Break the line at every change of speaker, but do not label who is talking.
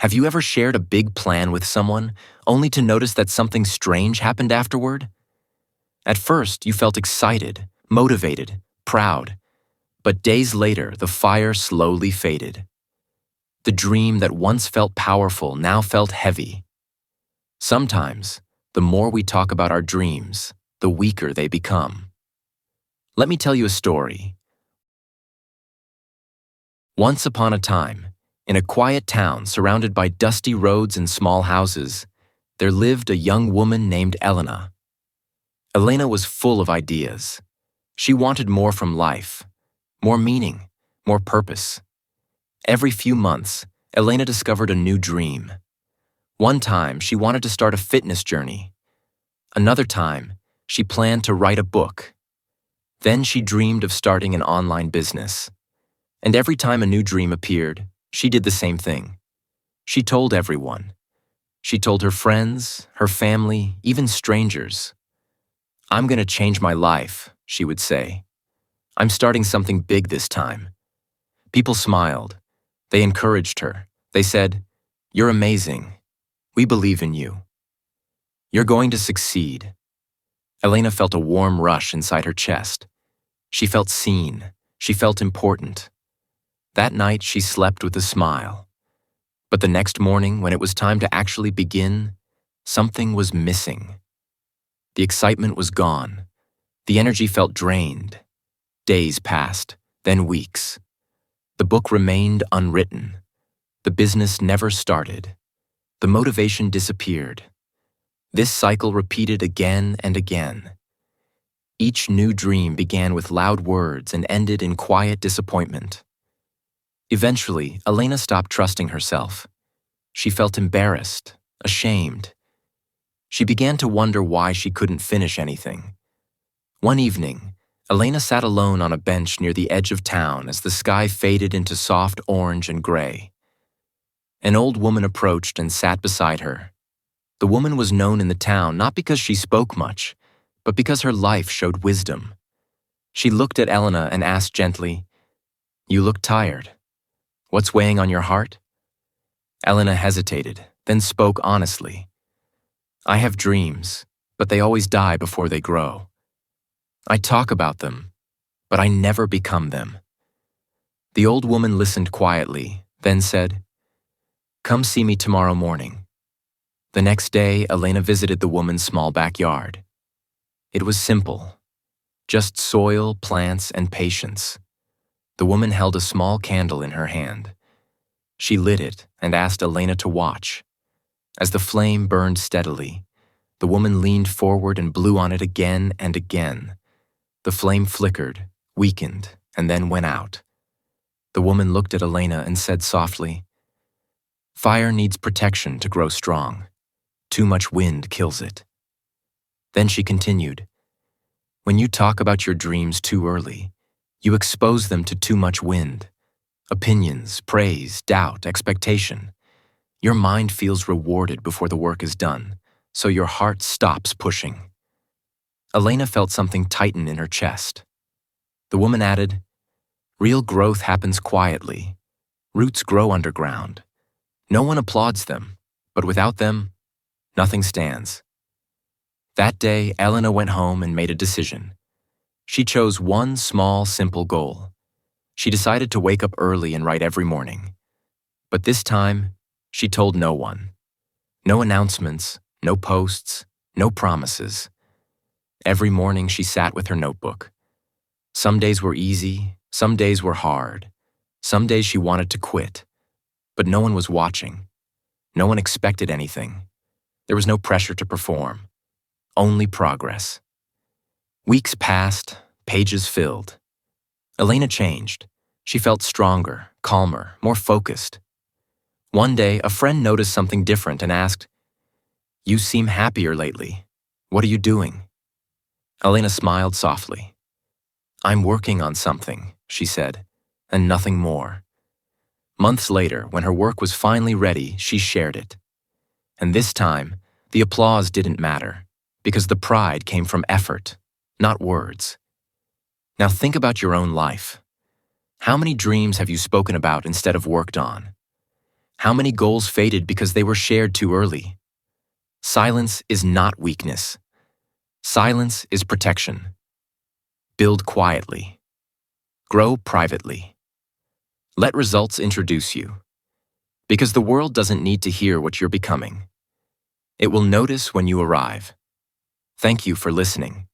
Have you ever shared a big plan with someone, only to notice that something strange happened afterward? At first, you felt excited, motivated, proud, but days later, the fire slowly faded. The dream that once felt powerful now felt heavy. Sometimes, the more we talk about our dreams, the weaker they become. Let me tell you a story. Once upon a time, in a quiet town surrounded by dusty roads and small houses, there lived a young woman named Elena. Elena was full of ideas. She wanted more from life, more meaning, more purpose. Every few months, Elena discovered a new dream. One time, she wanted to start a fitness journey. Another time, she planned to write a book. Then she dreamed of starting an online business. And every time a new dream appeared, she did the same thing. She told everyone. She told her friends, her family, even strangers. "I'm going to change my life," she would say. "I'm starting something big this time." People smiled. They encouraged her. They said, "You're amazing. We believe in you. You're going to succeed." Elena felt a warm rush inside her chest. She felt seen. She felt important. That night, she slept with a smile. But the next morning, when it was time to actually begin, something was missing. The excitement was gone. The energy felt drained. Days passed, then weeks. The book remained unwritten. The business never started. The motivation disappeared. This cycle repeated again and again. Each new dream began with loud words and ended in quiet disappointment. Eventually, Elena stopped trusting herself. She felt embarrassed, ashamed. She began to wonder why she couldn't finish anything. One evening, Elena sat alone on a bench near the edge of town as the sky faded into soft orange and gray. An old woman approached and sat beside her. The woman was known in the town not because she spoke much, but because her life showed wisdom. She looked at Elena and asked gently, "You look tired. What's weighing on your heart?" Elena hesitated, then spoke honestly. "I have dreams, but they always die before they grow. I talk about them, but I never become them." The old woman listened quietly, then said, "Come see me tomorrow morning." The next day, Elena visited the woman's small backyard. It was simple, just soil, plants, and patience. The woman held a small candle in her hand. She lit it and asked Elena to watch. As the flame burned steadily, the woman leaned forward and blew on it again and again. The flame flickered, weakened, and then went out. The woman looked at Elena and said softly, "Fire needs protection to grow strong. Too much wind kills it." Then she continued, "When you talk about your dreams too early, you expose them to too much wind. Opinions, praise, doubt, expectation. Your mind feels rewarded before the work is done, so your heart stops pushing." Elena felt something tighten in her chest. The woman added, "Real growth happens quietly. Roots grow underground. No one applauds them, but without them, nothing stands." That day, Elena went home and made a decision. She chose one small, simple goal. She decided to wake up early and write every morning. But this time, she told no one. No announcements, no posts, no promises. Every morning she sat with her notebook. Some days were easy, some days were hard. Some days she wanted to quit. But no one was watching. No one expected anything. There was no pressure to perform. Only progress. Weeks passed, pages filled. Elena changed. She felt stronger, calmer, more focused. One day, a friend noticed something different and asked, "You seem happier lately. What are you doing?" Elena smiled softly. "I'm working on something," she said, and nothing more. Months later, when her work was finally ready, she shared it. And this time, the applause didn't matter, because the pride came from effort, not words. Now think about your own life. How many dreams have you spoken about instead of worked on? How many goals faded because they were shared too early? Silence is not weakness. Silence is protection. Build quietly. Grow privately. Let results introduce you. Because the world doesn't need to hear what you're becoming. It will notice when you arrive. Thank you for listening.